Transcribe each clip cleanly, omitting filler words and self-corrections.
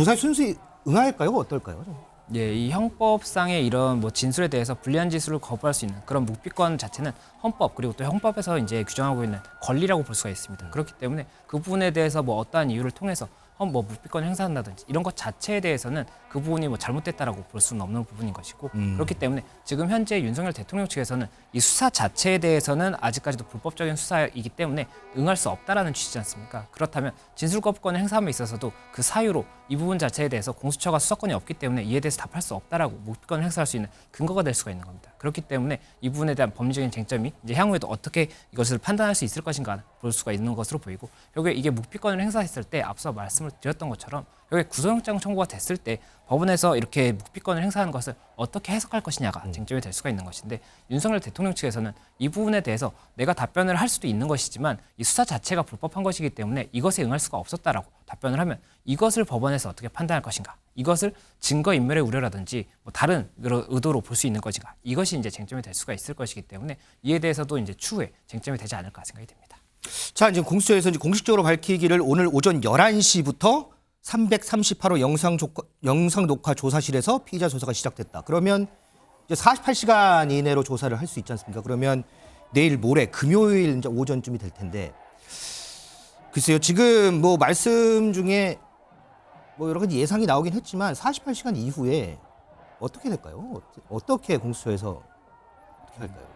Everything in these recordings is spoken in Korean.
조사 순수히 응할까요? 어떨까요? 좀? 예, 이 형법상의 이런 뭐 진술에 대해서 불리한 진술을 거부할 수 있는 그런 묵비권 자체는 헌법 그리고 또 형법에서 이제 규정하고 있는 권리라고 볼 수가 있습니다. 그렇기 때문에 그 부분에 대해서 뭐 어떠한 이유를 통해서 뭐 묵비권을 행사한다든지 이런 것 자체에 대해서는 그 부분이 뭐 잘못됐다라고 볼 수는 없는 부분인 것이고 그렇기 때문에 지금 현재 윤석열 대통령 측에서는 이 수사 자체에 대해서는 아직까지도 불법적인 수사이기 때문에 응할 수 없다라는 취지지 않습니까? 그렇다면 진술 거부권을 행사함에 있어서도 그 사유로 이 부분 자체에 대해서 공수처가 수사권이 없기 때문에 이에 대해서 답할 수 없다라고 묵비권을 행사할 수 있는 근거가 될 수가 있는 겁니다. 그렇기 때문에 이 부분에 대한 법리적인 쟁점이 이제 향후에도 어떻게 이것을 판단할 수 있을 것인가 볼 수가 있는 것으로 보이고 결국에 이게 묵비권을 행사했을 때 앞서 말씀을 드렸던 것처럼 여기 구속영장 청구가 됐을 때 법원에서 이렇게 묵비권을 행사하는 것을 어떻게 해석할 것이냐가 쟁점이 될 수가 있는 것인데 윤석열 대통령 측에서는 이 부분에 대해서 내가 답변을 할 수도 있는 것이지만 이 수사 자체가 불법한 것이기 때문에 이것에 응할 수가 없었다라고 답변을 하면 이것을 법원에서 어떻게 판단할 것인가 이것을 증거인멸의 우려라든지 뭐 다른 의도로 볼 수 있는 것인가 이것이 이제 쟁점이 될 수가 있을 것이기 때문에 이에 대해서도 이제 추후에 쟁점이 되지 않을까 생각이 됩니다. 자, 이제 공수처에서 이제 공식적으로 밝히기를 오늘 오전 11시부터 338호 영상 녹화 조사실에서 피의자 조사가 시작됐다. 그러면 이제 48시간 이내로 조사를 할 수 있지 않습니까? 그러면 내일 모레 금요일 이제 오전쯤이 될 텐데 글쎄요. 지금 뭐 말씀 중에 뭐 여러 가지 예상이 나오긴 했지만 48시간 이후에 어떻게 될까요? 어떻게 공수처에서 어떻게 할까요?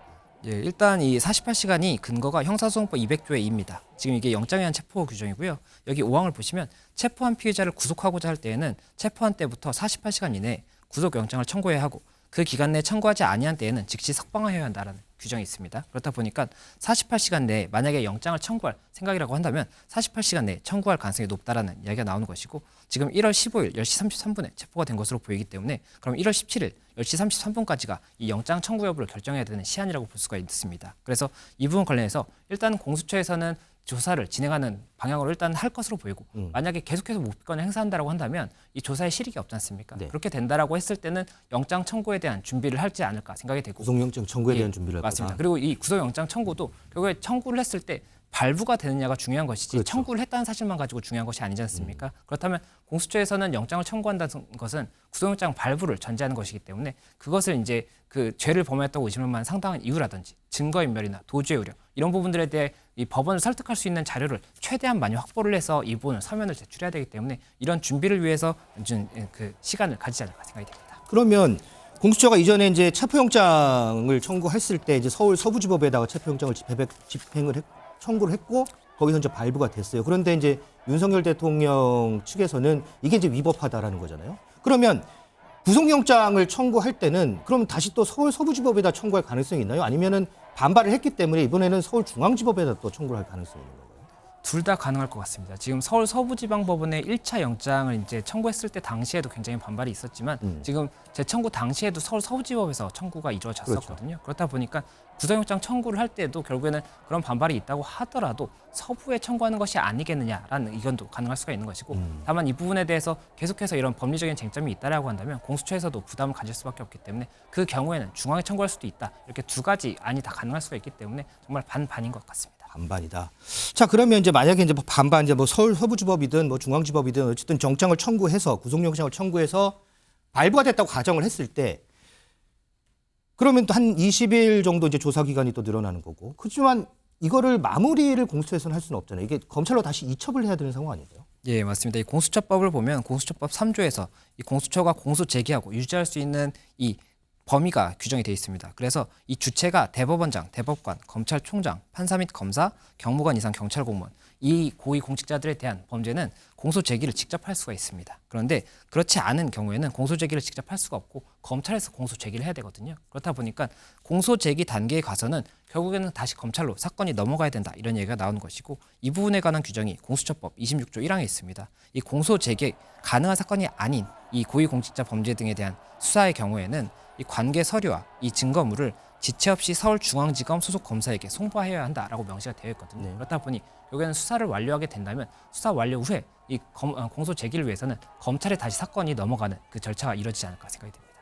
예, 일단 이 48시간이 근거가 형사소송법 200조의 2입니다. 지금 이게 영장에 의한 체포 규정이고요. 여기 5항을 보시면 체포한 피의자를 구속하고자 할 때에는 체포한 때부터 48시간 이내에 구속영장을 청구해야 하고 그 기간 내에 청구하지 아니한 때에는 즉시 석방하여야 한다는 규정이 있습니다. 그렇다 보니까 48시간 내에 만약에 영장을 청구할 생각이라고 한다면 48시간 내에 청구할 가능성이 높다라는 이야기가 나오는 것이고 지금 1월 15일 10시 33분에 체포가 된 것으로 보이기 때문에 그럼 1월 17일 10시 33분까지가 이 영장 청구 여부를 결정해야 되는 시한이라고 볼 수가 있습니다. 그래서 이 부분 관련해서 일단 공수처에서는 조사를 진행하는 방향으로 일단 할 것으로 보이고 만약에 계속해서 묵비권을 행사한다고 한다면 이 조사에 실익이 없지 않습니까? 네. 그렇게 된다라고 했을 때는 영장 청구에 대한 준비를 할지 않을까 생각이 되고 구속영장 청구에 대한 준비를 할 맞습니다. 거다. 그리고 이 구속영장 청구도 결국에 청구를 했을 때 발부가 되느냐가 중요한 것이지 그렇죠. 청구를 했다는 사실만 가지고 중요한 것이 아니지 않습니까? 그렇다면 공수처에서는 영장을 청구한다는 것은 구속영장 발부를 전제하는 것이기 때문에 그것을 이제 그 죄를 범했다고 의심을 만한 상당한 이유라든지 증거인멸이나 도주의 우려 이런 부분들에 대해 이 법원을 설득할 수 있는 자료를 최대한 많이 확보를 해서 이 부분을 서면을 제출해야 되기 때문에 이런 준비를 위해서 그 시간을 가지지 않을까 생각이 됩니다. 그러면 공수처가 이전에 이제 체포영장을 청구했을 때 이제 서울 서부지법에다가 체포영장을 청구를 했고 거기서 이제 발부가 됐어요. 그런데 이제 윤석열 대통령 측에서는 이게 이제 위법하다라는 거잖아요. 그러면 구속영장을 청구할 때는 그럼 다시 또 서울 서부지법에다 청구할 가능성이 있나요? 아니면은 반발을 했기 때문에 이번에는 서울중앙지법에다 또 청구할 가능성이 있는 건가요? 둘 다 가능할 것 같습니다. 지금 서울 서부지방법원의 1차 영장을 이제 청구했을 때 당시에도 굉장히 반발이 있었지만 지금 재청구 당시에도 서울 서부지법에서 청구가 이루어졌었거든요. 그렇다 보니까 구속영장 청구를 할 때도 결국에는 그런 반발이 있다고 하더라도 서부에 청구하는 것이 아니겠느냐라는 의견도 가능할 수가 있는 것이고 다만 이 부분에 대해서 계속해서 이런 법리적인 쟁점이 있다라고 한다면 공수처에서도 부담을 가질 수밖에 없기 때문에 그 경우에는 중앙에 청구할 수도 있다. 이렇게 두 가지 안이 다 가능할 수가 있기 때문에 정말 반반인 것 같습니다. 반반이다. 자, 그러면 이제 만약에 이제 반반 이제 뭐 서울 서부지법이든 뭐 중앙지법이든 어쨌든 영장을 청구해서 구속영장을 청구해서 발부가 됐다고 가정을 했을 때 그러면 또 한 20일 정도 이제 조사 기간이 또 늘어나는 거고. 그렇지만 이거를 마무리를 공수처에서는 할 수는 없잖아요. 이게 검찰로 다시 이첩을 해야 되는 상황 아닌가요? 예, 맞습니다. 이 공수처법을 보면 공수처법 3조에서 이 공수처가 공소 제기하고 유지할 수 있는 이 범위가 규정이 되어 있습니다. 그래서 이 주체가 대법원장, 대법관, 검찰총장, 판사 및 검사, 경무관 이상 경찰 공무원 이 고위 공직자들에 대한 범죄는 공소 제기를 직접 할 수가 있습니다. 그런데 그렇지 않은 경우에는 공소 제기를 직접 할 수가 없고 검찰에서 공소 제기를 해야 되거든요. 그렇다 보니까 공소 제기 단계에 가서는 결국에는 다시 검찰로 사건이 넘어가야 된다 이런 얘기가 나오는 것이고 이 부분에 관한 규정이 공수처법 26조 1항에 있습니다. 이 공소 제기 가능한 사건이 아닌 이 고위 공직자 범죄 등에 대한 수사의 경우에는 이 관계 서류와 이 증거물을 지체 없이 서울중앙지검 소속 검사에게 송부해야 한다라고 명시가 되어 있거든요. 네. 그렇다 보니 여기는 수사를 완료하게 된다면 수사 완료 후에 이 공소 제기를 위해서는 검찰에 다시 사건이 넘어가는 그 절차가 이루어지지 않을까 생각이 됩니다.